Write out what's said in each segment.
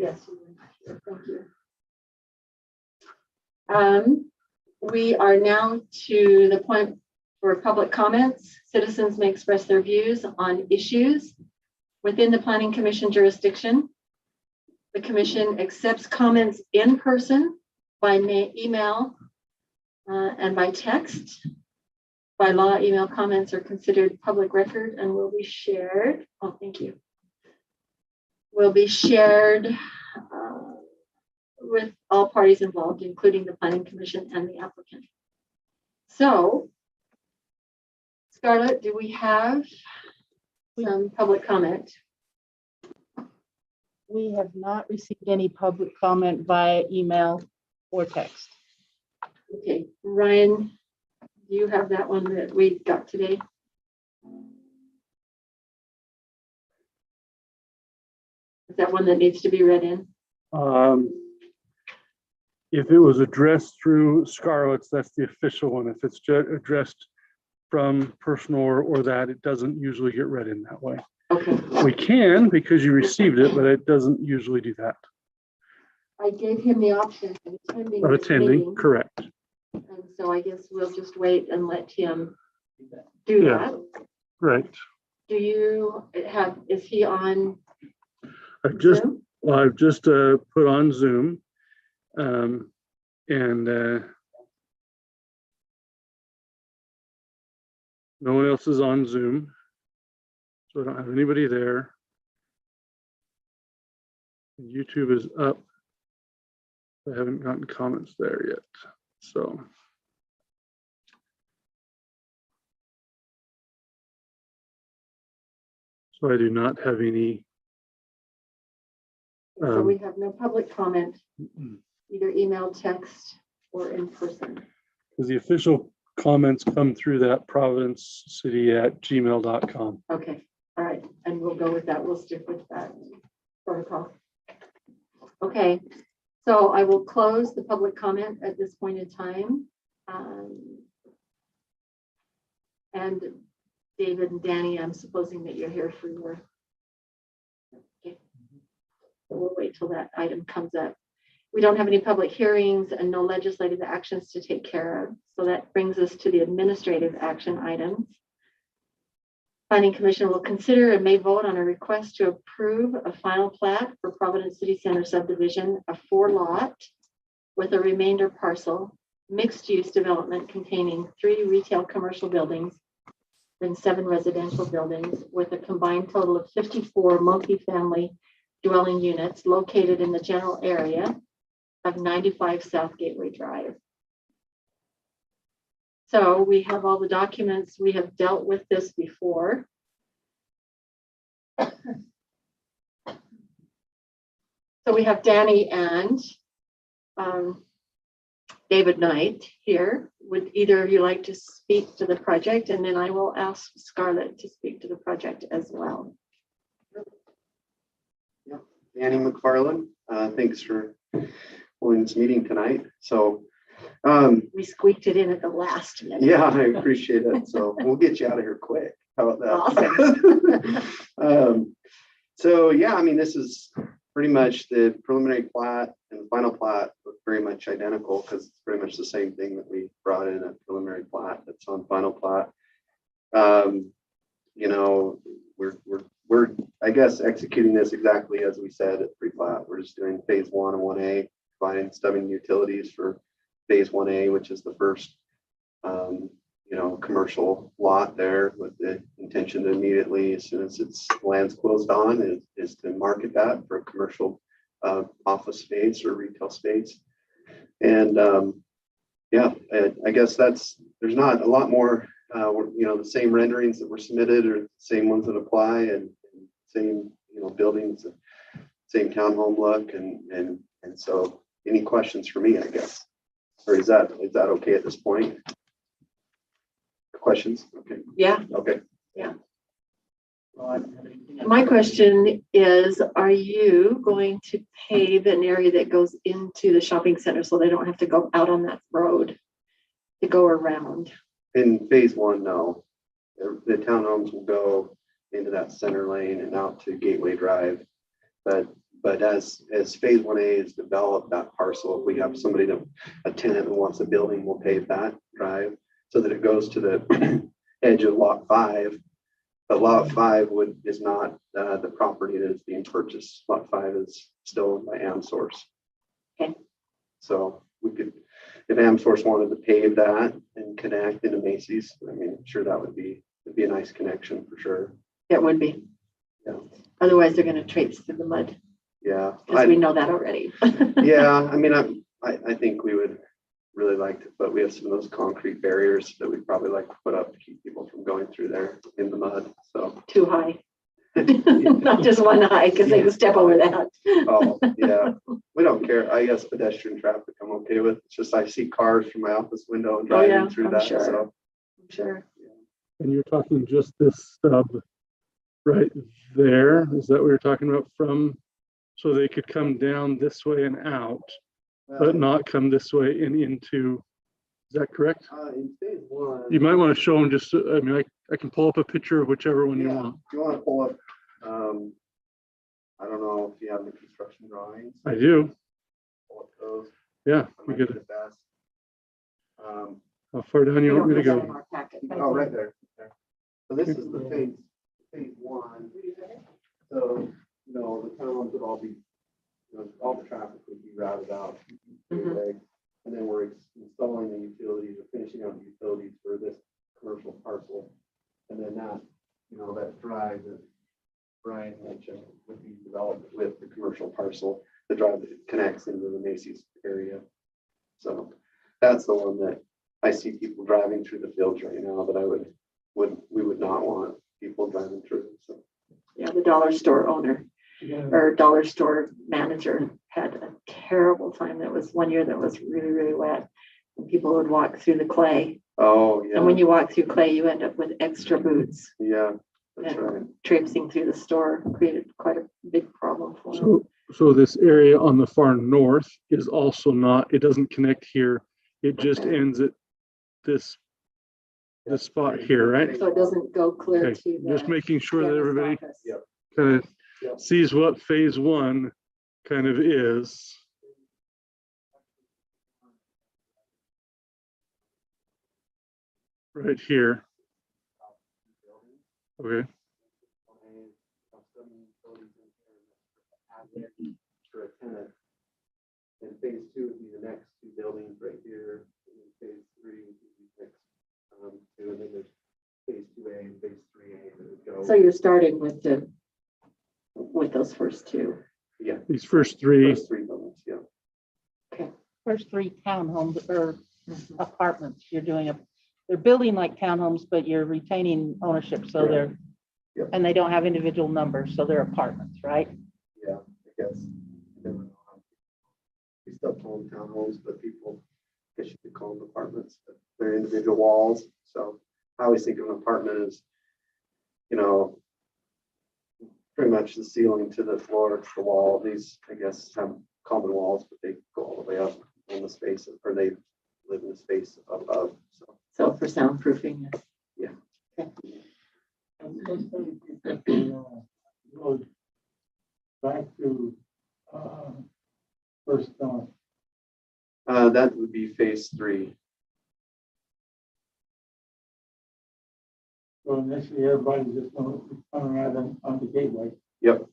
Yes, you were not here. Thank you. We are now to the point for public comments. Citizens may express their views on issues within the Planning Commission jurisdiction. The Commission accepts comments in person, by email, and by text. By law, email comments are considered public record and will be shared. Oh, thank you. Will be shared with all parties involved, including the Planning Commission and the applicant. So, Scarlett, do we have some public comment? We have not received any public comment via email or text. Okay, Ryan, do you have that one that we got today? Is that one that needs to be read in? If it was addressed through Scarlett's, that's the official one. If it's addressed from personal or that, it doesn't usually get read in that way. Okay. We can because you received it, but it doesn't usually do that. I gave him the option of attending. Of attending, correct. And so I guess we'll just wait and let him do that. Right. Do you have, is he on I've just Zoom? Put on Zoom, and no one else is on Zoom, so I don't have anybody there. YouTube is up. I haven't gotten comments there yet, so. So I do not have any. So we have no public comment, either email, text, or in person. Because the official comments come through that providencecity@gmail.com. Okay, all right, and we'll go with that. We'll stick with that protocol. Okay, so I will close the public comment at this point in time. And David and Danny, I'm supposing that you're here for your. Okay. So we'll wait till that item comes up. We don't have any public hearings and no legislative actions to take care of. So that brings us to the administrative action items. Planning Commission will consider and may vote on a request to approve a final plat for Providence City Center subdivision, a 4-lot with a remainder parcel, mixed-use development containing 3 retail commercial buildings and 7 residential buildings with a combined total of 54 multifamily dwelling units located in the general area of 95 South Gateway Drive. So we have all the documents. We have dealt with this before. So we have Danny and David Knight here. Would either of you like to speak to the project? And then I will ask Scarlett to speak to the project as well. Yeah, Danny McFarland, thanks for holding this meeting tonight. So we squeaked it in at the last minute. yeah, I appreciate it. So we'll get you out of here quick. How about that? Awesome. So yeah, I mean, this is pretty much the preliminary plat and the final plat look very much identical because it's pretty much the same thing that we brought in a preliminary plat that's on final plat. You know, we're I guess executing this exactly as we said at pre-plat. We're just doing phase 1 and 1A, providing stubbing utilities for phase 1A, which is the first you know, commercial lot there, with the intention to immediately, as soon as its land's closed on, is to market that for commercial office space or retail space. And yeah, I guess there's not a lot more, you know, the same renderings that were submitted are the same ones that apply, and same, you know, buildings, same townhome look, and so any questions for me, I guess, or is that okay at this point? Questions? Okay. Yeah. Okay. Yeah. My question is, are you going to pave an area that goes into the shopping center so they don't have to go out on that road to go around? In phase 1, no. The townhomes will go into that center lane and out to Gateway Drive, but But as phase 1A is developed, that parcel, if we have somebody a tenant who wants a building, we'll pave that drive so that it goes to the edge of lot 5. But lot 5 is not the property that is being purchased. Lot 5 is still owned by AmSource. Okay. So we could, if AmSource wanted to pave that and connect into Macy's, I mean, I'm sure that would be a nice connection for sure. It would be. Yeah. Otherwise, they're gonna traipse through the mud, Yeah. because we know that already. Yeah, I mean, I think we would really like to, but we have some of those concrete barriers that we'd probably like to put up to keep people from going through there in the mud, so. Too high. Not just one high, because they can step over that. Oh, yeah, we don't care. I guess pedestrian traffic I'm okay with. It's just I see cars from my office window and Oh, yeah, driving through I'm that, sure. so. I'm sure. And you're talking just this stub right there? Is that what you're talking about from? So they could come down this way and out, but not come this way and into, is that correct? In phase 1. You might want to show them just, I mean, I can pull up a picture of whichever one you Yeah, want. if you want to pull up, I don't know if you have the construction drawings. I do. Pull up those. Yeah, That we might be could. the best. How far down you want me to We don't put that in go? our packet. Oh, right there. So this is the phase 1. So, the towns would all be, all the traffic would be routed out. Mhm. And then we're installing the utilities or finishing out the utilities for this commercial parcel. And then that drive that Brian mentioned would be developed with the commercial parcel, the drive that connects into the Macy's area. So that's the one that I see people driving through the fields right now that we would not want people driving through. So. Yeah, the dollar store owner or dollar store manager had a terrible time. That was one year that was really, really wet. And people would walk through the clay. Oh, yeah. And when you walk through clay, you end up with extra boots. Yeah, that's Yeah. right. Traipsing through the store created quite a big problem for them. So this area on the far north is also not, it doesn't connect here. It just ends at this spot here, right? So it doesn't go clear Okay, to the. just making sure that dentist everybody office. Yep. kind of Yep. sees what phase 1 kind of is. Right here. Okay, For a tenant. And phase 2 would be the next 2 buildings right here. And then phase 3 would be next 2. And then there's phase 2A and phase 3A that would go. So you're starting with those first two. Yeah. these first three, First 3 buildings, yeah. First 3 townhomes or apartments, they're building like townhomes, but you're retaining ownership, so they're, Yep. and they don't have individual numbers, so they're apartments, right? Yeah, I guess. I never know how- We still call them townhomes, but people, I guess you could call them apartments, but they're individual walls. So I always think of an apartment as, pretty much the ceiling to the floor, to the wall. These, I guess, have common walls, but they go all the way up in the space, or they live in the space above. So, So for soundproofing. yeah. Goes back to, first, That would be phase 3. so initially everybody's just gonna come around on the gateway. Yep.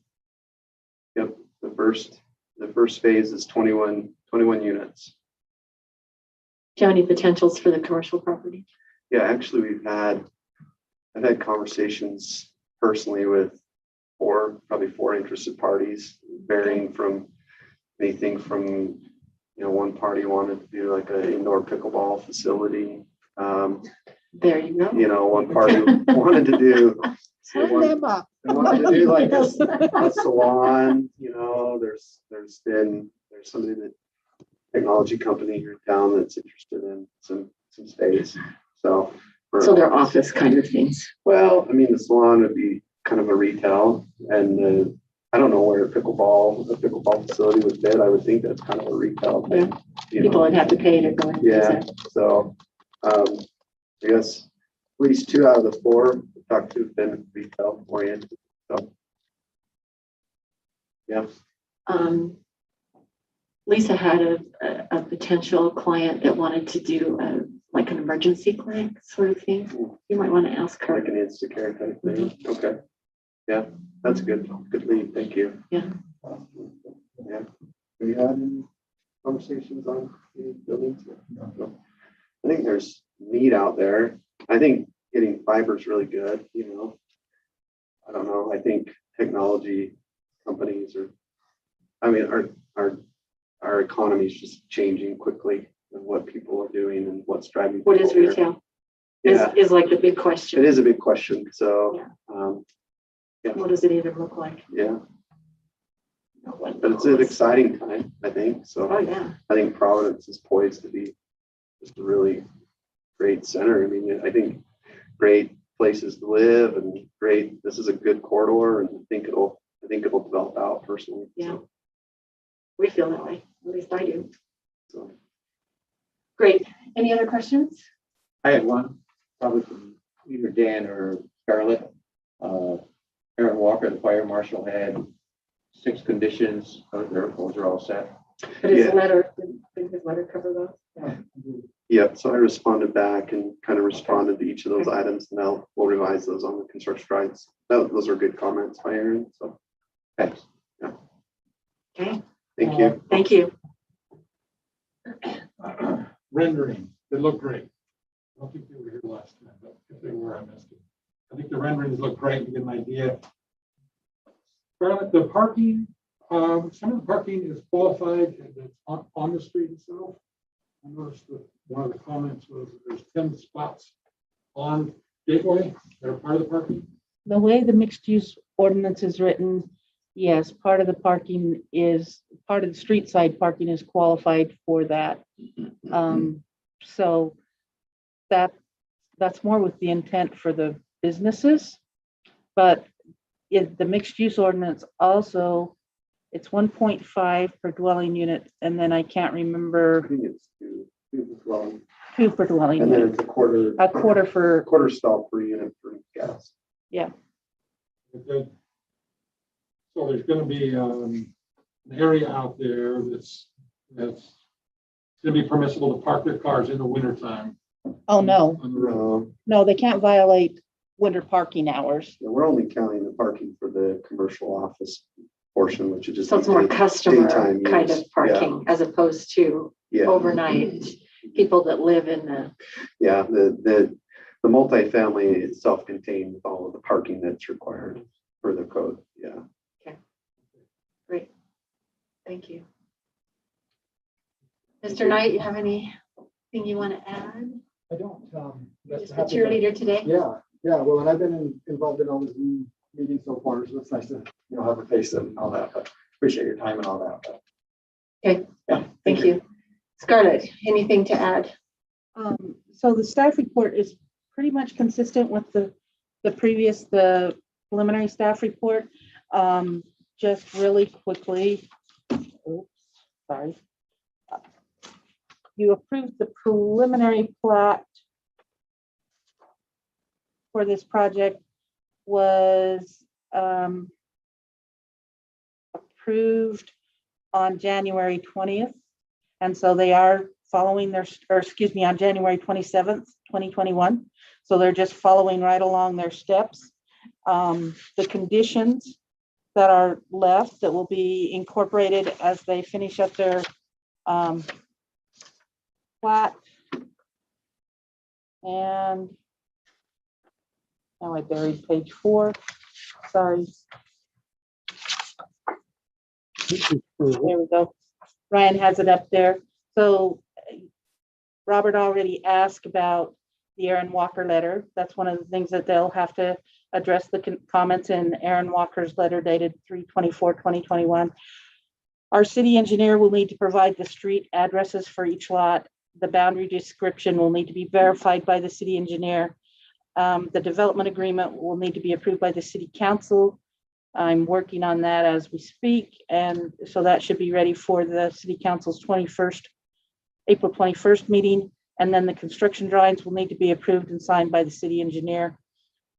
The first phase is 21 units. Do you have any potentials for the commercial property? Yeah, actually, I've had conversations personally with probably four interested parties, varying from anything from, one party wanted to do like an indoor pickleball facility. There you go. One party wanted to do. Sign them up. They wanted to do like a salon, there's somebody technology company here in town that's interested in some space. So they're office kind of things. well, I mean, the salon would be kind of a retail, and I don't know where the pickleball facility would fit. I would think that's kind of a retail thing. People would have to pay to go in. and use Yeah. it. So I guess at least 2 out of the 4 we talked to have been retail oriented. So yeah. Lisa had a potential client that wanted to do like an emergency clinic sort of thing. You might want to ask her. Like an Instacare type thing. Okay. Yeah, that's a good lead. Thank you. Yeah. Yeah. Have you had any conversations on any buildings? No. I think there's need out there. I think getting fiber is really good, you know. I don't know. I think technology companies our economy is just changing quickly and what people are doing and what's driving. What is people here. retail? Yeah, Is like the big question. it is a big question. So, Yeah. What does it even look like? yeah, No one but it's an knows. exciting time, I think. So Oh, yeah. I think Providence is poised to be just a really great center. I mean, I think great places to live and great. This is a good corridor, and I think it'll develop out personally. Yeah. We feel that way. At least I do. So Great. Any other questions? I had one, probably from either Dan or Scarlett. Aaron Walker, the fire marshal, had 6 conditions. Those are all set. But his Yeah. letter, did his letter cover those? yeah, so I responded back and kind of responded to each of those items, and now we'll revise those on the construction drawings. Those are good comments by Aaron. So Thanks. Okay. thank you. Thank you. Rendering, they look great. I don't think they were here last time, but if they were, I missed it. I think the renderings look great, you get an idea. Scarlett, the parking, some of the parking is qualified and it's on the street itself. I noticed that one of the comments was that there's 10 spots on Gateway that are part of the parking. The way the mixed use ordinance is written, yes, part of the parking is, part of the street side parking is qualified for that. So that's more with the intent for the businesses. But if the mixed use ordinance also, it's 1.5 per dwelling unit, and then I can't I remember, think it's two as well. 2 per dwelling And then unit, it's a quarter for, quarter stall per unit for gas. yeah. So there's going to be an area out there that's going to be permissible to park their cars in the wintertime Oh, no, on the road. no, they can't violate winter parking hours. We're only counting the parking for the commercial office portion, which is just. So it's more customer daytime kind use. of parking as opposed to Yeah. overnight people that live in the, Yeah, the multifamily is self-contained with all of the parking that's required for the code. Yeah. great. Thank you. Mr. Knight, you have anything you want to add? I don't. Just the cheerleader today? Yeah, well, and I've been involved in all the Zoom meetings so far, so it's nice to, have a face and all that, but appreciate your time and all that. But, Okay, yeah, thank you. Scarlett, anything to add? So the staff report is pretty much consistent with the preliminary staff report. Just really quickly, oops, sorry. You approved the preliminary plat for this project was approved on January 20th. And so they are following on January 27th, 2021. So they're just following right along their steps. The conditions that are left that will be incorporated as they finish up their plat. And now I buried page 4. Sorry. There we go. Ryan has it up there. So Robert already asked about the Aaron Walker letter. That's one of the things that they'll have to address, the comments in Aaron Walker's letter dated 3/24/2021. Our city engineer will need to provide the street addresses for each lot. The boundary description will need to be verified by the city engineer. The development agreement will need to be approved by the city council. I'm working on that as we speak, and so that should be ready for the city council's April 21st meeting. And then the construction drawings will need to be approved and signed by the city engineer.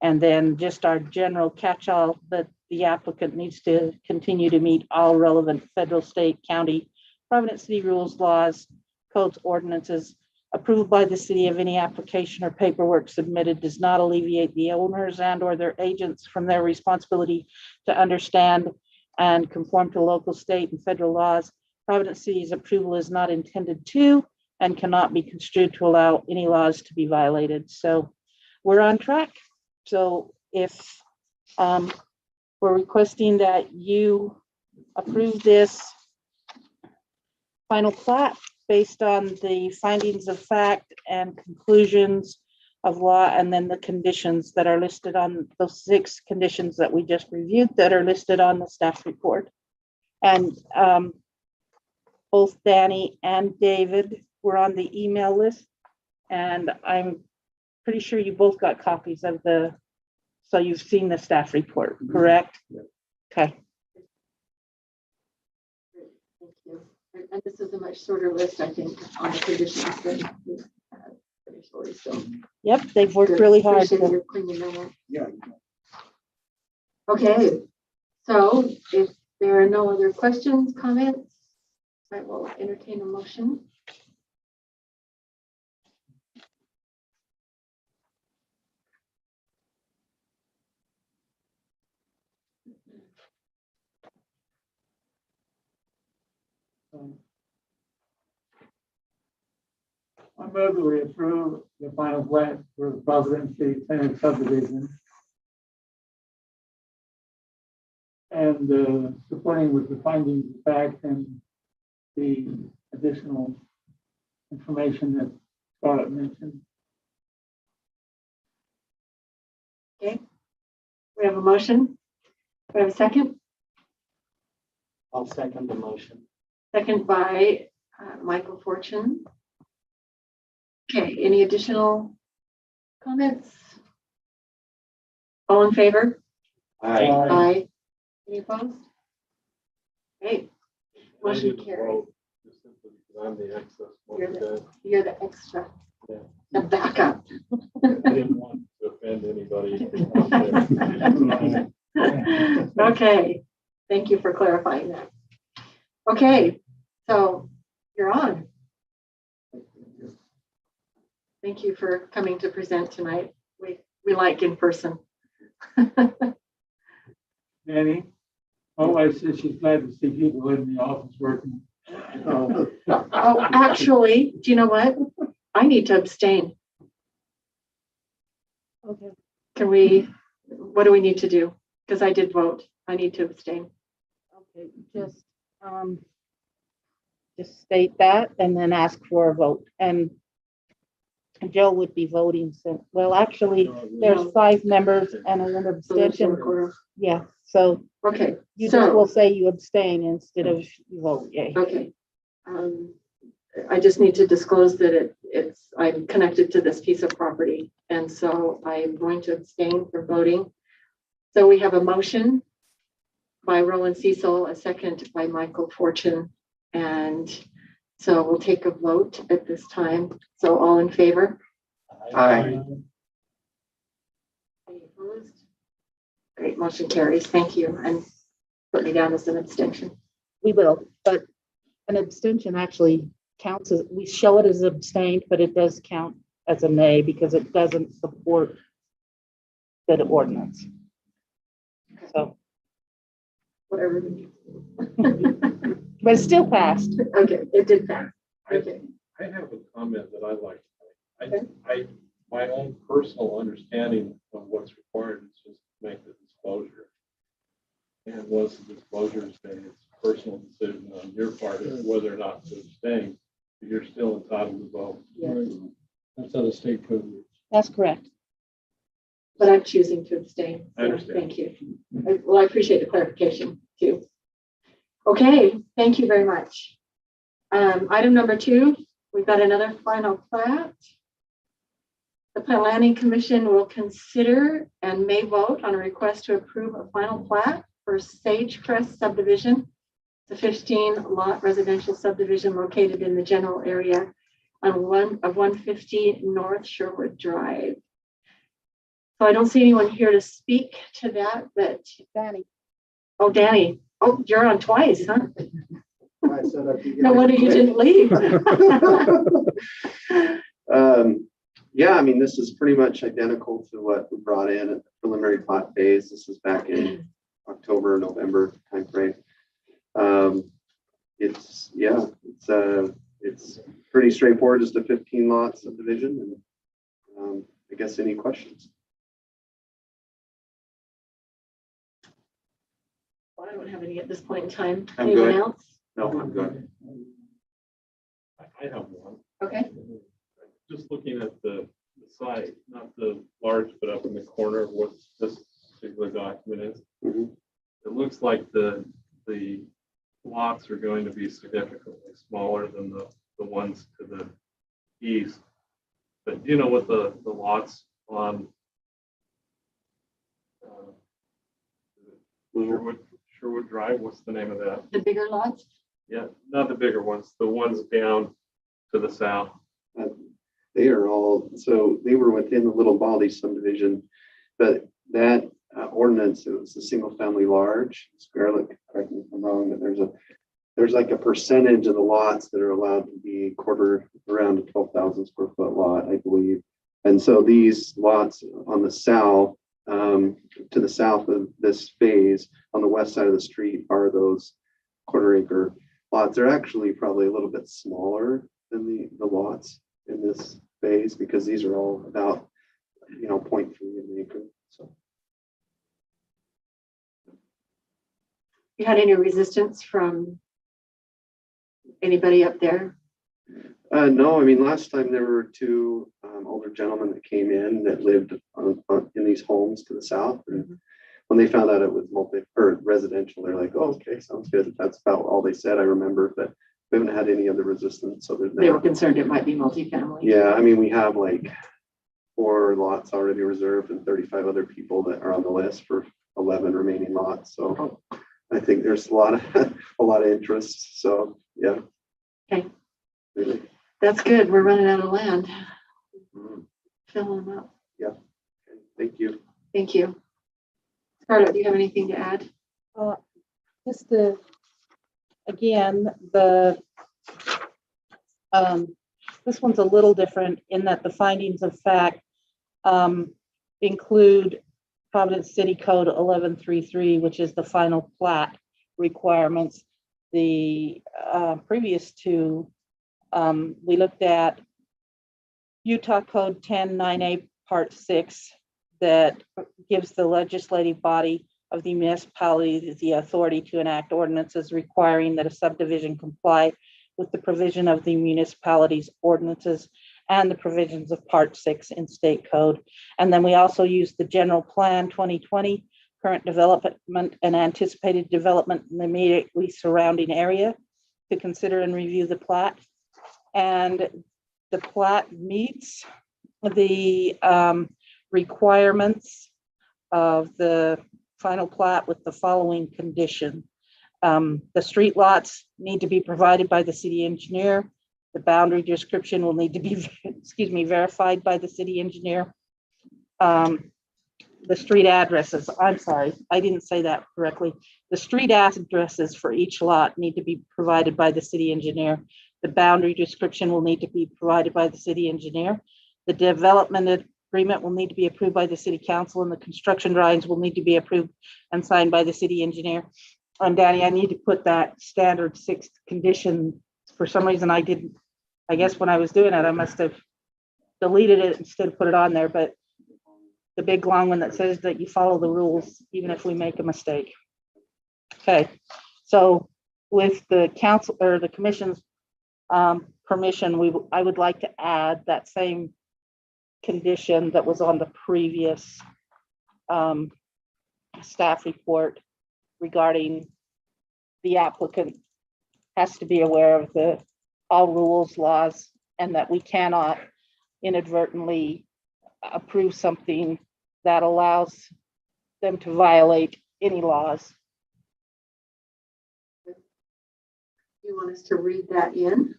And then just our general catch-all that the applicant needs to continue to meet all relevant federal, state, county, Providence City rules, laws, codes, ordinances. Approved by the city of any application or paperwork submitted does not alleviate the owners and or their agents from their responsibility to understand and conform to local, state, and federal laws. Providence City's approval is not intended to and cannot be construed to allow any laws to be violated. So we're on track. So if we're requesting that you approve this final plat based on the findings of fact and conclusions of law, and then the conditions that are listed on those 6 conditions that we just reviewed that are listed on the staff report. And both Danny and David were on the email list, and I'm pretty sure you both got copies of so you've seen the staff report, correct? Okay. Thank you. And this is a much shorter list, I think, on the conditions than we had initially, so. Yep, they've worked really hard. Appreciate you cleaning that up. Yeah. Okay, so if there are no other questions, comments, I will entertain a motion. I move that we approve the final plat for the Providence City Center subdivision. And supporting with the findings of fact and the additional information that Scarlett mentioned. Okay, we have a motion. We have a second. I'll second the motion. Second by Michael Fortune. Okay, any additional comments? All in favor? Aye. Aye. Any opposed? Okay, motion carried. I'm the excess. You're the extra. Yeah. The backup. I didn't want to offend anybody. Okay, thank you for clarifying that. Okay, so you're on. Thank you for coming to present tonight. We like in person. Danny, my wife says she's glad to see people in the office working. Oh, actually, do you know what? I need to abstain. Okay. Can we, what do we need to do? Because I did vote. I need to abstain. Okay, just state that and then ask for a vote. And Joe would be voting. So, well, actually, there's 5 members and an So there's abstention. 1/4. Yeah, so Okay, you just so, will say you abstain instead of you vote yay. okay. I just need to disclose that I'm connected to this piece of property. And so I'm going to abstain from voting. So we have a motion by Roland Cecil, a second by Michael Fortune. And so we'll take a vote at this time. So all in favor? Aye. Any opposed? Great, motion carries. Thank you. And put me down as an abstention. We will, but an abstention actually counts as, we show it as abstained, but it does count as a nay because it doesn't support the ordinance. So, Whatever. but it's still passed. Okay, it did pass. Okay. I have a comment that I'd like to make. My own personal understanding of what's required is just to make the disclosure. And once the disclosure is made, it's a personal decision on your part as to whether or not to abstain. But you're still entitled to vote. Yes. That's how the state code works. That's correct. But I'm choosing to abstain. I understand. Thank you. Well, I appreciate the clarification too. Okay, thank you very much. Item number 2, we've got another final plat. The Planning Commission will consider and may vote on a request to approve a final plat for Sagecrest subdivision. It's a 15-lot residential subdivision located in the general area on 150 North Sherwood Drive. So I don't see anyone here to speak to that, but Danny. Oh, Danny. Oh, you're on twice, huh? I said I'd be No wonder you didn't leave. Yeah, I mean, this is pretty much identical to what we brought in at the preliminary plat phase. This is back in October, November timeframe. It's pretty straightforward, just a 15 lot subdivision. And I guess any questions? Well, I don't have any at this point in time. I'm Anyone good. else? No, I'm good. I have one. Okay. Just looking at the site, not the large, but up in the corner of what this particular document is. Mhm. It looks like the lots are going to be significantly smaller than the ones to the east. But do you know what the lots on Sherwood Drive, what's the name of that? The bigger lots? Yeah, not the bigger ones, the ones down to the south. They are all, so they were within the Little Baldy subdivision, but that ordinance, it was a single family large. Scarlett, correct me if I'm wrong, but there's like a percentage of the lots that are allowed to be quarter around a 12,000 square foot lot, I believe. And so these lots on the south, to the south of this phase, on the west side of the street, are those quarter acre lots. They're actually probably a little bit smaller than the lots in this phase, because these are all about 0.3 of an acre. So You had any resistance from anybody up there? no, I mean, last time there were two older gentlemen that came in that lived in these homes to the south, and when they found out it was residential, they're like, "Oh, okay, sounds good." That's about all they said. I remember, but we haven't had any other resistance. So They were concerned it might be multifamily. yeah, I mean, we have like 4 lots already reserved and 35 other people that are on the list for 11 remaining lots. So I think there's a lot of interest. So yeah. Okay. Really. That's good. We're running out of land. Mhm. Fill them up. Okay, thank you. Thank you. Scarlett, do you have anything to add? Just again, this one's a little different in that the findings of fact include Providence City Code 1133, which is the final plat requirements. The previous two, we looked at Utah Code 10-9A Part 6 that gives the legislative body of the municipality the authority to enact ordinances requiring that a subdivision comply with the provision of the municipality's ordinances and the provisions of Part 6 in state code. And then we also use the general plan 2020, current development and anticipated development in the immediately surrounding area to consider and review the plat. And the plat meets the requirements of the final plat with the following condition. The street lots need to be provided by the city engineer. The boundary description will need to be, verified by the city engineer. The street addresses, I'm sorry, I didn't say that correctly. The street addresses for each lot need to be provided by the city engineer. The boundary description will need to be provided by the city engineer. The development agreement will need to be approved by the city council, and the construction drawings will need to be approved and signed by the city engineer. And Danny, I need to put that standard 6th condition. For some reason I didn't, I guess when I was doing it, I must have deleted it instead of put it on there, but the big long one that says that you follow the rules, even if we make a mistake. Okay, so with the council or the commission's permission, I would like to add that same condition that was on the previous staff report regarding the applicant has to be aware of all rules, laws, and that we cannot inadvertently approve something that allows them to violate any laws. Do you want us to read that in?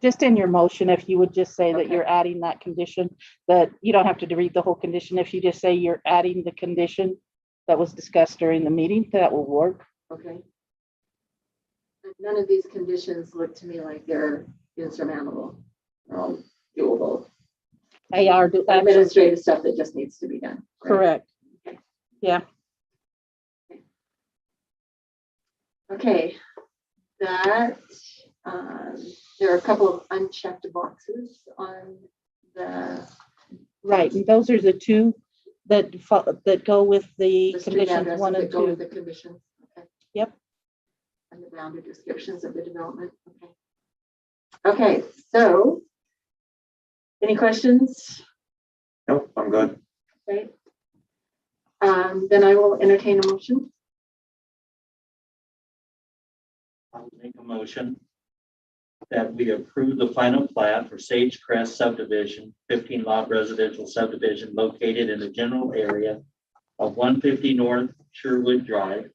Just in your motion, if you would just say that Okay. you're adding that condition, that you don't have to read the whole condition. If you just say you're adding the condition that was discussed during the meeting. That will work. Okay. None of these conditions look to me like they're insurmountable. They're all doable. They are Administrative stuff that just needs to be done. right? correct. Okay. Yeah. Okay, that, there are a couple of unchecked boxes on the Right, and those are the two that that go with the the street conditions addresses 1 that and go 2. with the conditions. Okay. Yep. And the boundary descriptions of the development. Okay. Okay, so any questions? Nope, I'm good. Okay. Then I will entertain a motion. I'll make a motion that we approve the final plat for Sage Crest subdivision, 15 lot residential subdivision located in the general area of 150 North Sherwood Drive,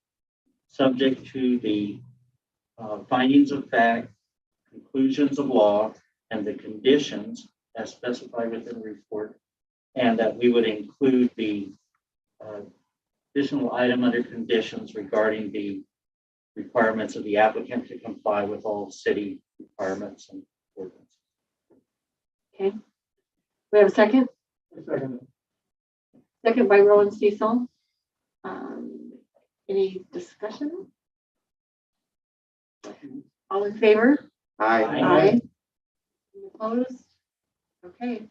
subject to the findings of fact, conclusions of law, and the conditions as specified within the report, and that we would include the additional item under conditions regarding the requirements of the applicant to comply with all city requirements and ordinances. Okay. We have a second? Second. Second by Roland Cecil. Any discussion? All in favor? Aye. Aye. Any opposed? Okay.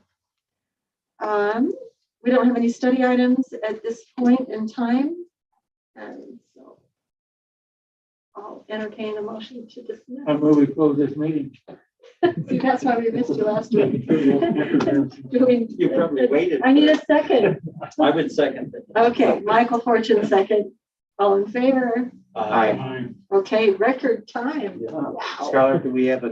We don't have any study items at this point in time. And so I'll entertain a motion to dismiss. I move we close this meeting. See, that's why we missed you last week. Doing- You probably waited. I need a second. I would second it. Okay, Michael Fortune, second. All in favor? Aye. Okay, record time. Scarlett, do we have a